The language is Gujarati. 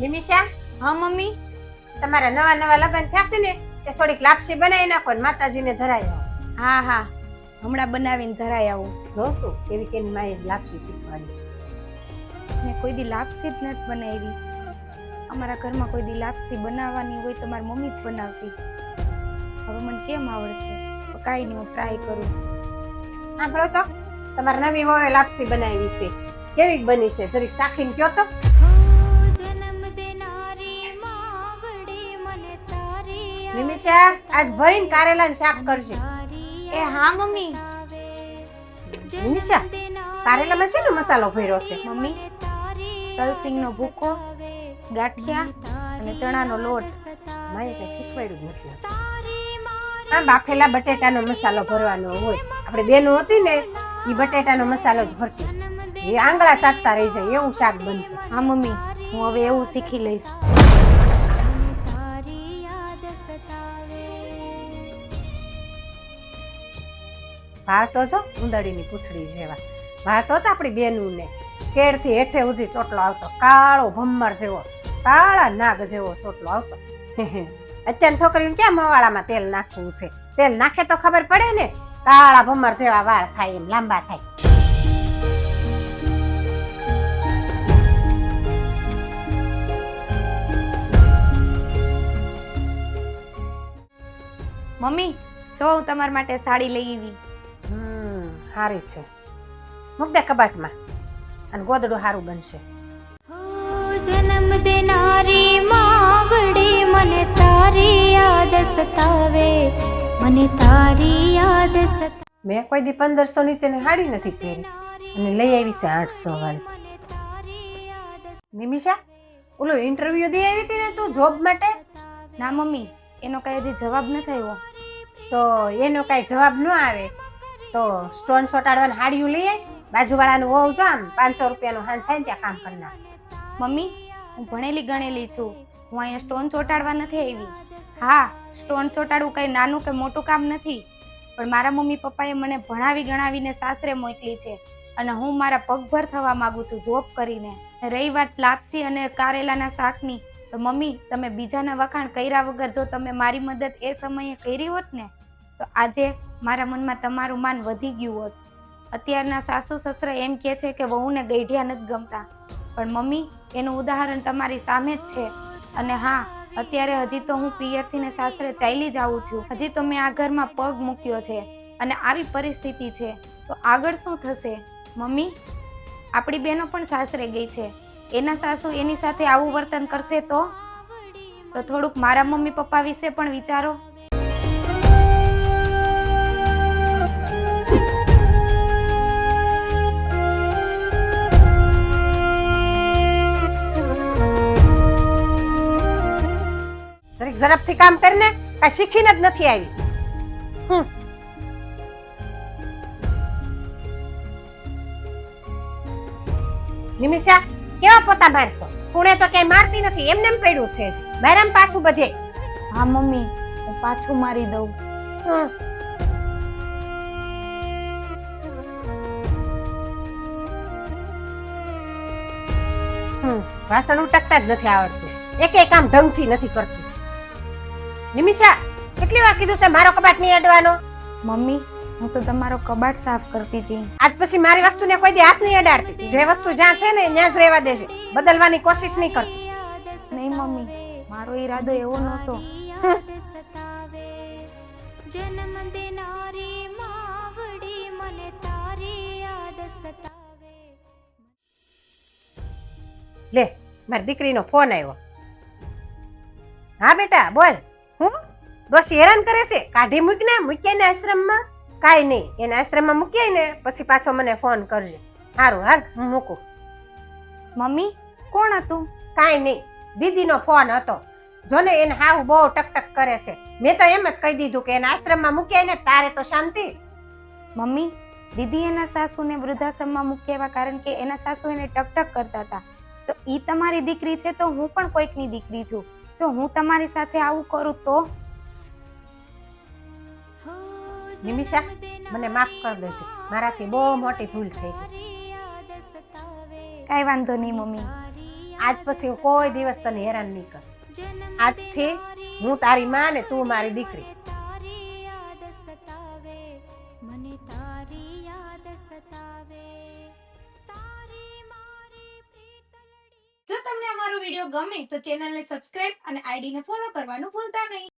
નિમિષા, હા મમ્મી. તમારા નવા નવા લગ્ન થયા છે ને તે થોડીક લાપસી બનાવી નાખો ને માતાજીને ધરાઈ આવો. હા હા, હમણાં બનાવીને ધરાઈ આવું. જોશું કેવી કેવી માએ લાપસી શીખવાની. મેં કોઈ દી લાપસી જ નથી બનાવી. અમારા ઘરમાં કોઈ દી લાપસી બનાવવાની હોય તો મારી મમ્મી જ બનાવતી. હવે મને કેમ આવડશે? કાંઈ નહીં, હું ટ્રાય કરું. સાંભળો તો, તમારા નવી વહુએ લાપસી બનાવી છે. કેવી બની છે જરીક ચાખીને કયો તો. નિમિષા, આજ ભરીને કારેલાનું શાક કરજે. એ હા મમ્મી. નિમિષા, કારેલામાં શેનો મસાલો ભર્યો છે? મમ્મી, તલસિંગનો ભૂકો, ગાંઠિયા અને ચણાનો લોટ. માએ કઈ શીખવાડ્યું જ નથી. આ બાફેલા બટેટાનો મસાલો ભરવાનો હોય. આપણે બેનું હતી ને એ બટેટાનો મસાલો જ ભરતી. એ આંગળા ચાટતા રહી જાય એવું શાક બનતું. હા મમ્મી, હું હવે એવું શીખી લઈશ. ભાર તો જો ઉંદડીની પૂંછડી જેવા. ભાર તો આપણી બેનું ને કેળથી હેઠે ઉજી ચોટલો આવતો, કાળો ભમ્મર જેવો, કાળા નાગ જેવો ચોટલો આવતો. અત્યારની છોકરીને ક્યાં મવાળામાં તેલ નાખવું છે? તેલ નાખે તો ખબર પડે ને. કાળા ભમ્મર જેવા વાળ થાય, એમ લાંબા થાય. મમ્મી, જો હું તમારા માટે સાડી લઈ આવી. સારી છે. મૂક દે કબાટમાં અને ગોદડું સારું બનશે. જન્મ દેનારી માવડી મને તારી યાદ સતાવે, મને તારી યાદ સતાવે. મેં કોઈ દી 1500 નીચેની સાડી નથી પહેરી અને લઈ આવી છે 800 વાળી. નિમિષા, ઓલો ઇન્ટરવ્યુ દઈ આવી હતી ને તું જોબ માટે? ના મમ્મી, એનો કઈ હજી જવાબ નથી આવ્યો. તો એનો કઈ જવાબ ન આવે તો સ્ટોન ચોટાડવાની હાડિયું લઈ આવી. બાજુવાળાનું હોવ જો આમ 500 રૂપિયાનું હાન થાય ને ત્યાં કામ કરનાર. મમ્મી, હું ભણેલી ગણેલી છું. હું અહીંયા સ્ટોન ચોટાડવા નથી આવી. હા, સ્ટોન ચોટાડવું કઈ નાનું કે મોટું કામ નથી, પણ મારા મમ્મી પપ્પાએ મને ભણાવી ગણાવીને સાસરે મોકલી છે અને હું મારા પગભર થવા માંગુ છું જોબ કરીને. રહી વાત લાપસી અને કારેલાના શાકની, તો મમ્મી, તમે બીજાના વખાણ કર્યા વગર જો તમે મારી મદદ એ સમયે કરી હોત ને તો આજે મારા મનમાં તમારું માન વધી ગયું હોત. અત્યારના સાસુ સસરા એમ કહે છે કે વહુને ગઈઢિયા નથી ગમતા, પણ મમ્મી, એનું ઉદાહરણ તમારી સામે જ છે. અને હા, અત્યારે હજી તો હું પિયરથી ને સાસરે ચાલી જ આવું છું. હજી તો મેં આ ઘરમાં પગ મૂક્યો છે અને આવી પરિસ્થિતિ છે તો આગળ શું થશે? મમ્મી, આપણી બહેનો પણ સાસરે ગઈ છે. એના સાસુ એની સાથે આવું વર્તન કરશે તો થોડુંક મારા મમ્મી પપ્પા વિશે પણ વિચારો. જરીક ઝડપથી કામ કરીને, કાંઈ શીખીને જ નથી આવી. નિમિષા, કેવા પોતા મારશો? પુણે તો ક્યાંય મારતી નથી, એમને એમ પડ્યું છે જ. બહેરામ પાછું બધે. હા મમ્મી, હું પાછું મારી દઉં. વાસણ ઉટકતા જ નથી આવડતું. એકે કામ ઢંગથી નથી કરતું. નિમિષા, કેટલી વાર કીધું છે મારો કબાટ નહીં અડવાનો? મમ્મી, હું તો તમારો કબાટ સાફ કરતી હતી. આજ પછી મારી વસ્તુને કોઈ દી હાથ નહીં અડાડતી. જે વસ્તુ જ્યાં છે ને ત્યાં જ રહેવા દેજે. બદલવાની કોશિશ નહીં કરતી. નહીં મમ્મી, મારો ઈરાદો એવો નહોતો. જન્મ દેનારી માવડી મને તારી યાદ સતાવે. લે, મારી દીકરીનો ફોન આવ્યો. હા બેટા, બોલ. હું ડોશી હેરાન કરે છે? કાઢી મૂક્યા ને આશ્રમમાં? કાંઈ નહીં, એને આશ્રમમાં મૂકીએ ને પછી પાછો મને ફોન કરજે. સારું, હાલ હું મૂકું. મમ્મી, કોણ હતું? કાંઈ નહીં, દીદીનો ફોન હતો. જોને એને હાવ બહુ ટકટક કરે છે. મેં તો એમ જ કહી દીધું કે એને આશ્રમમાં મૂક્યા ને તારે તો શાંતિ. મમ્મી, દીદી એના સાસુને વૃદ્ધાશ્રમમાં મૂક્યા કારણ કે એના સાસુ એને ટકટક કરતા હતા. તો ઈ તમારી દીકરી છે તો હું પણ કોઈકની દીકરી છું. જો હું તમારી સાથે આવું કરું તો? નિમિષા, મને માફ કરી દેજે. મારાથી બહુ મોટી ભૂલ થઈ ગઈ. કાંઈ વાંધો નહીં મમ્મી. આજ પછી હું કોઈ દિવસ તને હેરાન નહીં કરું. આજથી હું તારી માં ને તું મારી દીકરી. તારી યાદ સતાવે, મને તારી યાદ સતાવે, તારી મારી પ્રીતલડી. જો તમને અમારો વિડીયો ગમે તો ચેનલને સબસ્ક્રાઇબ અને આઈડીને ફોલો કરવાનું ભૂલતા નહીં.